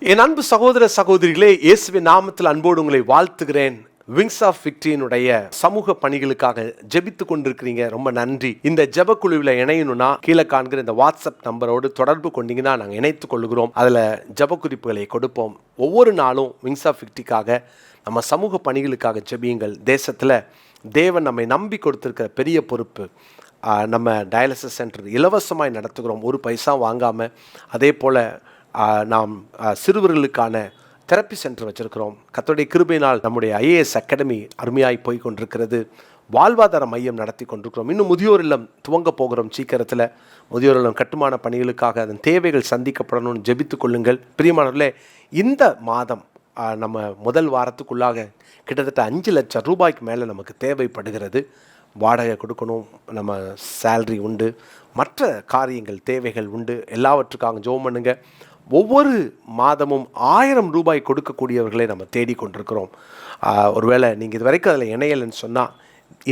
என் அன்பு சகோதர சகோதரிகளே, இயேசுவின் நாமத்தில் அன்போடு உங்களை வாழ்த்துகிறேன். விங்ஸ் ஆஃப் விக்டரியினுடைய சமூக பணிகளுக்காக ஜெபித்து கொண்டிருக்கிறீங்க, ரொம்ப நன்றி. இந்த ஜெப குழுவில் இணையணும்னா கீழே காண்கிற இந்த வாட்ஸ்அப் நம்பரோடு தொடர்பு கொண்டீங்கன்னா நாங்கள் இணைத்துக் கொள்கிறோம். அதில் ஜெப குறிப்புகளை கொடுப்போம். ஒவ்வொரு நாளும் விங்ஸ் ஆஃப் விக்டரிக்காக நம்ம சமூக பணிகளுக்காக ஜெபியுங்கள். தேசத்தில் தேவன் நம்மை நம்பி கொடுத்திருக்கிற பெரிய பொறுப்பு. நம்ம டயாலிசிஸ் சென்டர் இலவசமாய் நடத்துகிறோம், ஒரு பைசா வாங்காமல். அதே போல் நாம் சிறுவர்களுக்கான தெரப்பி சென்டர் வச்சுருக்கிறோம். கர்த்தருடைய கிருபையினால் நம்முடைய IAS அகாடமி அருமையாய் போய் கொண்டிருக்கிறது. வாழ்வாதார மையம் நடத்தி கொண்டிருக்கிறோம். இன்னும் முதியோர் இல்லம் துவங்க போகிறோம் சீக்கிரத்தில். முதியோர் இல்லம் கட்டுமான பணிகளுக்காக அதன் தேவைகள் சந்திக்கப்படணும்னு ஜெபித்து கொள்ளுங்கள். பிரியமானவர்களே, இந்த மாதம் நம்ம முதல் வாரத்துக்குள்ளாக கிட்டத்தட்ட 5 லட்சம் ரூபாய்க்கு மேலே நமக்கு தேவைப்படுகிறது. வாடகை கொடுக்கணும், நம்ம சேல்ரி உண்டு, மற்ற காரியங்கள் தேவைகள் உண்டு. எல்லாவற்றுக்காக ஜெபம் பண்ணுங்க. ஒவ்வொரு மாதமும் 1000 ரூபாய் கொடுக்கக்கூடியவர்களை நம்ம தேடிக்கொண்டிருக்கிறோம். ஒருவேளை நீங்கள் இது வரைக்கும் அதில் இணையலைன்னு சொன்னால்,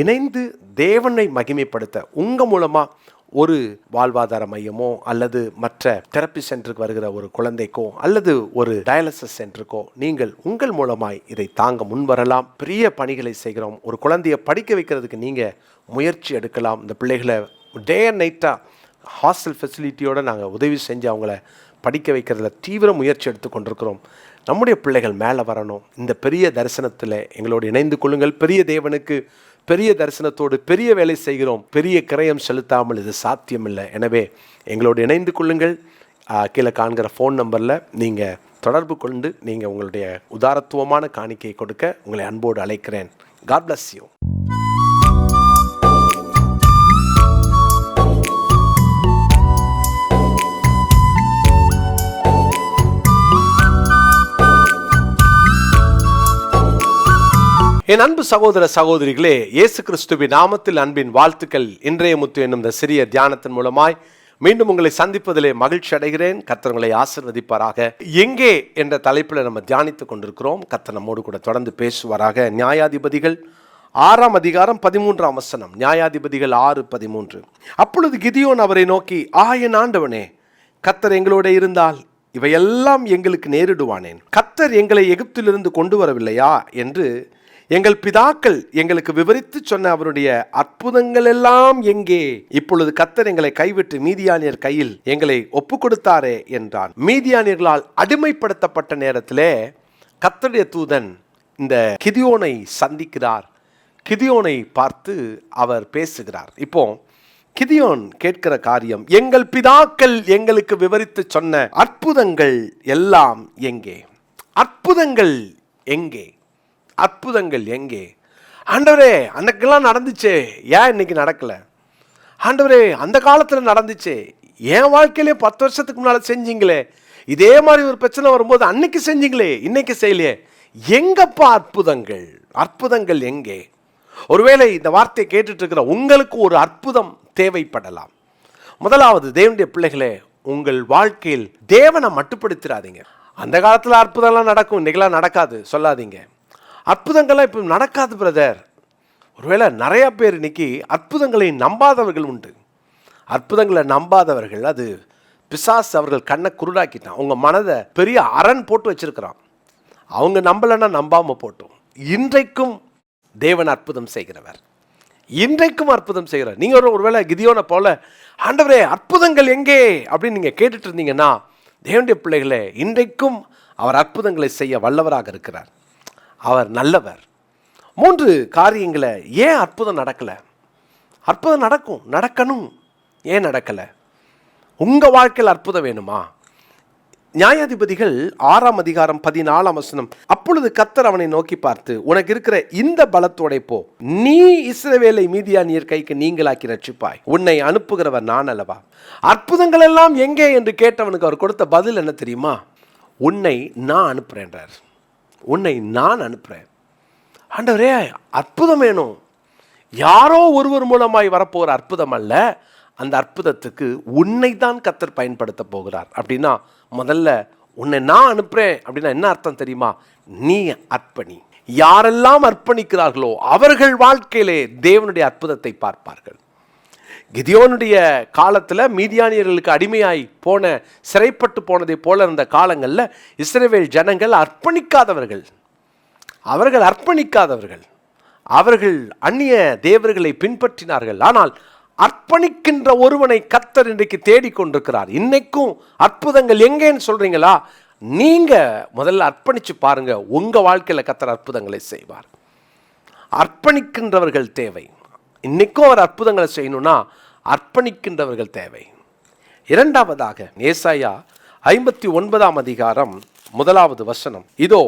இணைந்து தேவனை மகிமைப்படுத்த உங்கள் மூலமாக ஒரு வாழ்வாதார மையமோ அல்லது மற்ற தெரப்பி சென்டருக்கு வருகிற ஒரு குழந்தைக்கோ அல்லது ஒரு டயாலிசிஸ் சென்டருக்கோ நீங்கள் உங்கள் மூலமாய் இதை தாங்க முன்வரலாம். பெரிய பணிகளை செய்கிறோம். ஒரு குழந்தையை படிக்க வைக்கிறதுக்கு நீங்கள் முயற்சி எடுக்கலாம். இந்த பிள்ளைகளை டே அண்ட் நைட்டாக ஹாஸ்டல் ஃபெசிலிட்டியோடு நாங்கள் உதவி செஞ்சு அவங்கள படிக்க வைக்கிறதுல தீவிர முயற்சி எடுத்து கொண்டிருக்கிறோம். நம்முடைய பிள்ளைகள் மேலே வரணும். இந்த பெரிய தரிசனத்தில் எங்களோடு இணைந்து கொள்ளுங்கள். பெரிய தேவனுக்கு பெரிய தரிசனத்தோடு பெரிய வேலை செய்கிறோம். பெரிய கிரயம் செலுத்தாமல் இது சாத்தியமில்லை. எனவே எங்களோடு இணைந்து கொள்ளுங்கள். கீழே காண்கிற ஃபோன் நம்பரில் நீங்கள் தொடர்பு கொண்டு நீங்கள் உங்களுடைய உதாரத்துவமான காணிக்கையை கொடுக்க உங்களை அன்போடு அழைக்கிறேன். God bless you. என் அன்பு சகோதர சகோதரிகளே, இயேசு கிறிஸ்துவின் நாமத்தில் அன்பின் வாழ்த்துக்கள். இன்றைய முத்து என்னும் இந்த சிறிய தியானத்தின் மூலமாய் மீண்டும் உங்களை சந்திப்பதிலே மகிழ்ச்சி அடைகிறேன். கர்த்தர் உங்களை ஆசீர்வதிப்பாராக. எங்கே என்ற தலைப்பில் நம்ம தியானித்துக் கொண்டிருக்கிறோம். கர்த்தர் நம்மோடு கூட தொடர்ந்து பேசுவாராக. நியாயாதிபதிகள் 6ஆம் அதிகாரம் 13ஆம் வசனம். நியாயாதிபதிகள் 6:13. அப்பொழுது கிதியோன் அவரை நோக்கி, என் ஆண்டவனே, கர்த்தர் எங்களோட இருந்தால் இவையெல்லாம் எங்களுக்கு நேரிடுவானேன்? கர்த்தர் எங்களை எகிப்திலிருந்து கொண்டு வரவில்லையா என்று எங்கள் பிதாக்கள் எங்களுக்கு விவரித்து சொன்ன அவருடைய அற்புதங்கள் எல்லாம் எங்கே? இப்பொழுது கர்த்தர் எங்களை கைவிட்டு மீதியானியர் கையில் எங்களை ஒப்பு கொடுத்தாரே என்றான். மீதியானியர்களால் அடிமைப்படுத்தப்பட்ட நேரத்திலே கர்த்தருடைய தூதன் இந்த கிதியோனை சந்திக்கிறார். கிதியோனை பார்த்து அவர் பேசுகிறார். இப்போ கிதியோன் கேட்கிற காரியம், எங்கள் பிதாக்கள் எங்களுக்கு விவரித்து சொன்ன அற்புதங்கள் எல்லாம் எங்கே? அற்புதங்கள் எங்கே? அற்புதங்கள் எங்கே? ஆண்டவரே, அன்னைக்கெல்லாம் நடந்துச்சே, ஏன் இன்னைக்கு நடக்கல? ஆண்டவரே, அந்த காலத்தில் நடந்துச்சே, என் வாழ்க்கையிலே 10 வருஷத்துக்கு முன்னால் செஞ்சீங்களே, இதே மாதிரி ஒரு பிரச்சனை வரும்போது அன்னைக்கு செஞ்சீங்களே, இன்னைக்கு செய்யலையே, எங்கப்பா அற்புதங்கள்? அற்புதங்கள் எங்கே? ஒருவேளை இந்த வார்த்தையை கேட்டுட்டு இருக்கிற உங்களுக்கு ஒரு அற்புதம் தேவைப்படலாம். முதலாவது, தேவனுடைய பிள்ளைகளே, உங்கள் வாழ்க்கையில் தேவனை மட்டுப்படுத்திடாதீங்க. அந்த காலத்தில் அற்புதம்லாம் நடக்கும், இன்னைக்கெல்லாம் நடக்காது சொல்லாதீங்க. அற்புதங்கள்லாம் இப்போ நடக்காது பிரதர். ஒருவேளை நிறைய பேர் இன்னைக்கு அற்புதங்களை நம்பாதவர்கள் உண்டு. அற்புதங்களை நம்பாதவர்கள், அது பிசாசு அவர்கள் கண்ணை குருடாக்கிட்டான். அவங்க மனதை பெரிய அரண் போட்டு வச்சிருக்கிறான். அவங்க நம்பலைன்னா நம்பாமல் போட்டோம். இன்றைக்கும் தேவன் அற்புதம் செய்கிறவர், இன்றைக்கும் அற்புதம் செய்கிறார். நீங்கள் ஒருவேளை கிதியோனை போல, ஆண்டவரே அற்புதங்கள் எங்கே அப்படின்னு நீங்கள் கேட்டுட்டு இருந்தீங்கன்னா, தேவனுடைய பிள்ளைகளே, இன்றைக்கும் அவர் அற்புதங்களை செய்ய வல்லவராக இருக்கிறார். அவர் நல்லவர். 3 காரியங்களை, ஏன் அற்புதம் நடக்கலை? அற்புதம் நடக்கும், நடக்கணும், ஏன் நடக்கலை? உங்கள் வாழ்க்கையில் அற்புதம் வேணுமா? நியாயாதிபதிகள் 6ஆம் அதிகாரம் 14ஆம் வசனம். அப்பொழுது கர்த்தர் அவனை நோக்கி பார்த்து, உனக்கு இருக்கிற இந்த பலத்தோட போ, நீ இஸ்ரவேலை மீதியானியர் கைக்கு நீங்களாக்கி ரட்சிப்பாய். உன்னை அனுப்புகிறவர் நான் அல்லவா? அற்புதங்கள் எல்லாம் எங்கே என்று கேட்டவனுக்கு அவர் கொடுத்த பதில் என்ன தெரியுமா? உன்னை நான் அனுப்புறேன்றார். உன்னை நான் அனுப்புகிறேன். ஆண்டவரே, அற்புதம் வேணும். யாரோ ஒருவர் மூலமாய் வரப்போகிற அற்புதம் அல்ல. அந்த அற்புதத்துக்கு உன்னை தான் கர்த்தர் பயன்படுத்த போகிறார். அப்படின்னா முதல்ல உன்னை நான் அனுப்புகிறேன் அப்படின்னா என்ன அர்த்தம் தெரியுமா? நீ அர்ப்பணி. யாரெல்லாம் அர்ப்பணிக்கிறார்களோ அவர்கள் வாழ்க்கையிலே தேவனுடைய அற்புதத்தை பார்ப்பார்கள். கிதியோனுடைய காலத்தில் மீதியானியர்களுக்கு அடிமையாய் போன, சிறைப்பட்டு போனதை போல இருந்த காலங்களில் இஸ்ரவேல் ஜனங்கள் அர்ப்பணிக்காதவர்கள். அவர்கள் அந்நிய தேவர்களை பின்பற்றினார்கள். ஆனால் அர்ப்பணிக்கின்ற ஒருவனை கர்த்தர் இன்றைக்கு தேடிக்கொண்டிருக்கிறார். இன்னைக்கும் அற்புதங்கள் எங்கேன்னு சொல்றீங்களா? நீங்க முதல்ல அர்ப்பணிச்சு பாருங்க, உங்க வாழ்க்கையில கர்த்தர் அற்புதங்களை செய்வார். அர்ப்பணிக்கின்றவர்கள் தேவை. இன்னைக்கும் அவர் அற்புதங்களை செய்யணும்னா அர்ப்பணிக்கின்றவர்கள் தேவை. இரண்டாவதாக ஏசாயா 59 அதிகாரம் 1வது வசனம், இதோ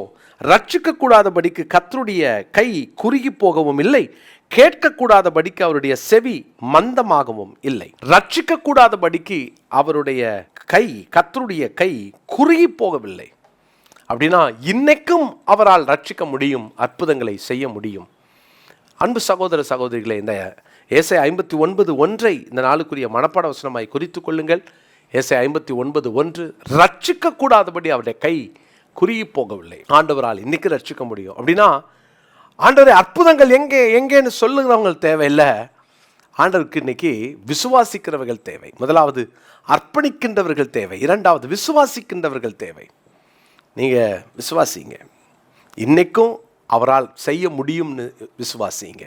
ரட்சிக்க கூடாதபடிக்கு கர்த்தருடைய கை குறுகி போகவும் இல்லை, கேட்கக்கூடாதபடிக்கு அவருடைய செவி மந்தமாகவும் இல்லை. ரட்சிக்க கூடாதபடிக்கு அவருடைய கை, கர்த்தருடைய கை குறுகி போகவில்லை. அப்படின்னா இன்னைக்கும் அவரால் ரட்சிக்க முடியும், அற்புதங்களை செய்ய முடியும். அன்பு சகோதர சகோதரிகளே, இந்த ஏசாயா 59:1 இந்த நாளுக்குரிய மனப்பாட வசனமாய் குறித்து கொள்ளுங்கள். ஏசாயா 59:1, ரட்சிக்க கூடாதபடி அவருடைய கை குறுகி போகவில்லை. ஆண்டவரால் இன்னைக்கு ரட்சிக்க முடியும். அப்படின்னா ஆண்டவரே அற்புதங்கள் எங்கேன்னு சொல்லுகிறவங்க தேவையில்லை. ஆண்டவருக்கு இன்னைக்கு விசுவாசிக்கிறவர்கள் தேவை. முதலாவது அர்ப்பணிக்கின்றவர்கள் தேவை, இரண்டாவது விசுவாசிக்கின்றவர்கள் தேவை. நீங்கள் விசுவாசிங்க, இன்னைக்கும் அவரால் செய்ய முடியும்னு விசுவாசிங்க.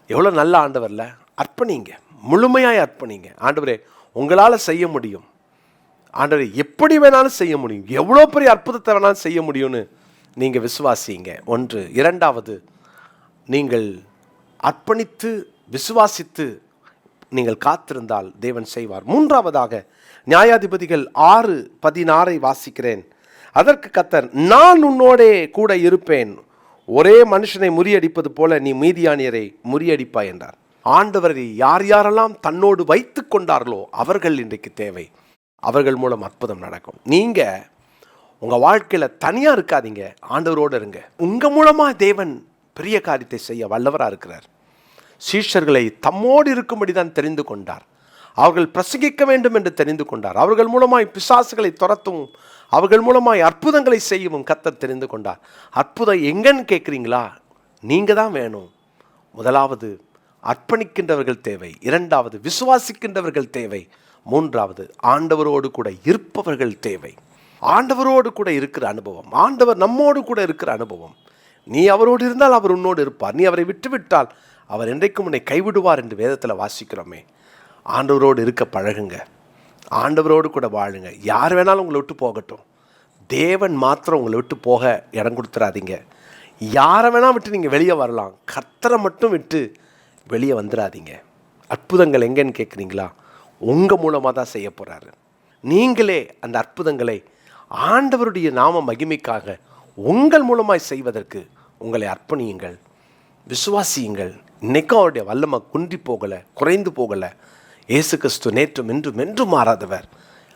எவ்வளோ நல்ல ஆண்டவர்ல. அர்ப்பணிங்க, முழுமையாய் அர்ப்பணிங்க. ஆண்டவரே உங்களால் செய்ய முடியும், ஆண்டவரே எப்படி வேணாலும் செய்ய முடியும், எவ்வளோ பெரிய அற்புதத்தை வேணாலும் செய்ய முடியும்னு நீங்கள் விசுவாசிங்க. ஒன்று. இரண்டாவது, நீங்கள் அர்ப்பணித்து விசுவாசித்து நீங்கள் காத்திருந்தால் தேவன் செய்வார். மூன்றாவதாக நியாயாதிபதிகள் 6:16 வாசிக்கிறேன். அதற்கு கர்த்தர், நான் உன்னோடே கூட இருப்பேன், ஒரே மனுஷனை முறியடிப்பது போல நீ மீதியானியரை முறியடிப்பாய் என்றார். ஆண்டவரை யார் யாரெல்லாம் தன்னோடு வைத்து கொண்டார்களோ அவர்கள் இன்றைக்கு தேவை. அவர்கள் மூலம் அற்புதம் நடக்கும். நீங்கள் உங்கள் வாழ்க்கையில் தனியாக இருக்காதீங்க, ஆண்டவரோடு இருங்க. உங்கள் மூலமாக தேவன் பெரிய காரியத்தை செய்ய வல்லவராக இருக்கிறார். சீஷர்களை தம்மோடு இருக்கும்படி தான் தெரிந்து கொண்டார். அவர்கள் பிரசங்கிக்க வேண்டும் என்று தெரிந்து கொண்டார். அவர்கள் மூலமாய் பிசாசுகளை துரத்தவும் அவர்கள் மூலமாய் அற்புதங்களை செய்யவும் கர்த்தர் தெரிந்து கொண்டார். அற்புதம் எங்கன்னு கேட்குறீங்களா? நீங்கள் தான் வேணும். முதலாவது அர்ப்பணிக்கின்றவர்கள் தேவை, இரண்டாவது விசுவாசிக்கின்றவர்கள் தேவை, மூன்றாவது ஆண்டவரோடு கூட இருப்பவர்கள் தேவை. ஆண்டவரோடு கூட இருக்கிற அனுபவம், ஆண்டவர் நம்மோடு கூட இருக்கிற அனுபவம். நீ அவரோடு இருந்தால் அவர் உன்னோடு இருப்பார், நீ அவரை விட்டுவிட்டால் அவர் என்றைக்கும் உன்னை கைவிடுவார் என்று வேதத்தில் வாசிக்கிறோமே. ஆண்டவரோடு இருக்க பழகுங்க, ஆண்டவரோடு கூட வாழுங்க. யார் வேணாலும் உங்களை விட்டு போகட்டும், தேவன் மாத்திரம் உங்களை விட்டு போக இடம் கொடுத்துடாதீங்க. யாரை வேணால் விட்டு நீங்கள் வெளியே வரலாம், கர்த்தரை மட்டும் விட்டு வெளியே வந்துடாதீங்க. அற்புதங்கள் எங்கன்னு கேட்குறீங்களா? உங்கள் மூலமாக தான் செய்ய போகிறாரு. நீங்களே அந்த அற்புதங்களை ஆண்டவருடைய நாம மகிமைக்காக உங்கள் மூலமாய் செய்வதற்கு உங்களை அர்ப்பணியுங்கள், விசுவாசியுங்கள். இன்னைக்கும் அவருடைய வல்லமை குன்றி போகலை, குறைந்து போகலை. இயேசு கிறிஸ்து நேற்றும் என்றும் என்றும் மாறாதவர்.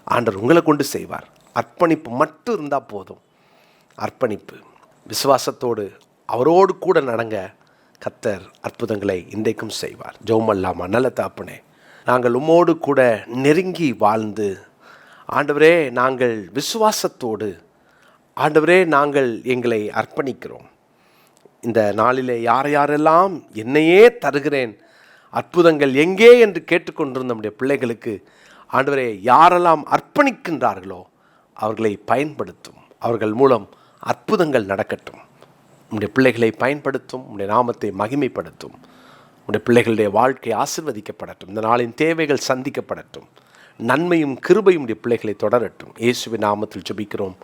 ஆண்டவர் உங்களை கொண்டு செய்வார். அர்ப்பணிப்பு மட்டும் இருந்தால் போதும். அர்ப்பணிப்பு, விசுவாசத்தோடு அவரோடு கூட நடங்க. கர்த்தர் அற்புதங்களை இன்றைக்கும் செய்வார். ஜெபமல்லாமா. நல்ல தகப்பனே, நாங்கள் உம்மோடு கூட நெருங்கி வாழ்ந்து, ஆண்டவரே நாங்கள் விசுவாசத்தோடு, ஆண்டவரே நாங்கள் எங்களை அர்ப்பணிக்கிறோம். இந்த நாளிலே யாரெல்லாம் என்னையே தருகிறேன், அற்புதங்கள் எங்கே என்று கேட்டுக்கொண்டிருந்த நம்முடைய பிள்ளைகளுக்கு ஆண்டவரே யாரெல்லாம் அர்ப்பணிக்கின்றார்களோ அவர்களை பயன்படுத்தும். அவர்கள் மூலம் அற்புதங்கள் நடக்கட்டும். நம்முடைய பிள்ளைகளை பயன்படுத்தும், நம்முடைய நாமத்தை மகிமைப்படுத்தும். நம்முடைய பிள்ளைகளுடைய வாழ்க்கை ஆசீர்வதிக்கப்படட்டும். இந்த நாளின் தேவைகள் சந்திக்கப்படட்டும். நன்மையும் கிருபையும் உடைய பிள்ளைகளை தொடரட்டும். இயேசுவின் நாமத்தில் ஜெபிக்கிறோம்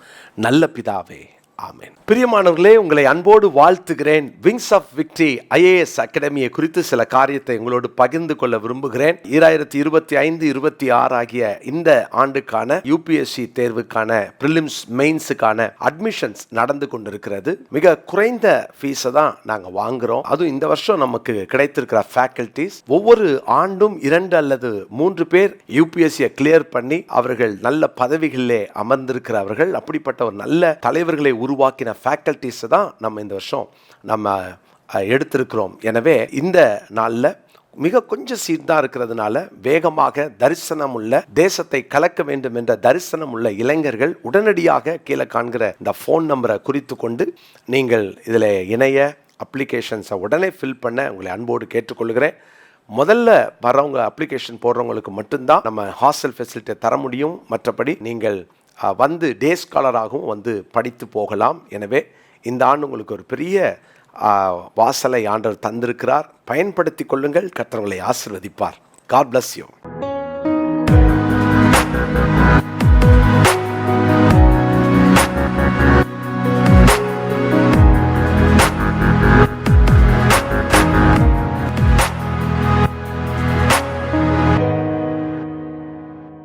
நல்ல பிதாவே, ஆமென். பிரியமானவர்களே, உங்களை அன்போடு வாழ்த்துகிறேன். விங்ஸ் ஆஃப் விக்டரி IAS அகாடமியை குறித்து சில காரியத்தை உங்களோடு பகிர்ந்து கொள்ள விரும்புகிறேன். 2025-26 ஆகிய இந்த ஆண்டுக்கான UPSC தேர்வுக்கான பிரிலிம்ஸ் மெயின்ஸுக்கான அட்மிஷன்ஸ் நடந்து கொண்டிருக்கிறது. மிக குறைந்த ஃபீஸை தான் நாங்கள் வாங்குகிறோம். அதுவும் இந்த வருஷம் நமக்கு கிடைத்திருக்கிற ஃபேக்கல்டிஸ் ஒவ்வொரு ஆண்டும் 2 அல்லது 3 பேர் UPSCயை கிளியர் பண்ணி அவர்கள் நல்ல பதவிகளிலே அமர்ந்திருக்கிறவர்கள். அப்படிப்பட்ட ஒரு நல்ல தலைவர்களை உருவாக்கின ஃபேக்கல்டிஸை தான் நம்ம இந்த வருஷம் நம்ம எடுத்திருக்கிறோம். எனவே இந்த நாளில் மிக கொஞ்சம் சீட் தான் இருக்கிறதுனால வேகமாக தரிசனம் உள்ள, தேசத்தை கலக்க வேண்டும் என்ற தரிசனம் உள்ள இளைஞர்கள் உடனடியாக கீழே காண்கிற இந்த ஃபோன் நம்பரை குறித்து கொண்டு நீங்கள் இதில் இணைய அப்ளிகேஷன்ஸை உடனே ஃபில் பண்ண உங்களை அன்போடு கேட்டுக்கொள்கிறேன். முதல்ல வரவங்க அப்ளிகேஷன் போடுறவங்களுக்கு மட்டும்தான் நம்ம ஹாஸ்டல் ஃபெசிலிட்டியை தர முடியும். மற்றபடி நீங்கள் வந்து டே ஸ்காலராகவும் வந்து படித்து போகலாம். எனவே இந்த ஆண்டு உங்களுக்கு ஒரு பெரிய வாசலை ஆண்டவர் தந்திருக்கிறார். பயன்படுத்தி கொள்ளுங்கள். கர்த்தர் உங்களை ஆசீர்வதிப்பார். God bless you.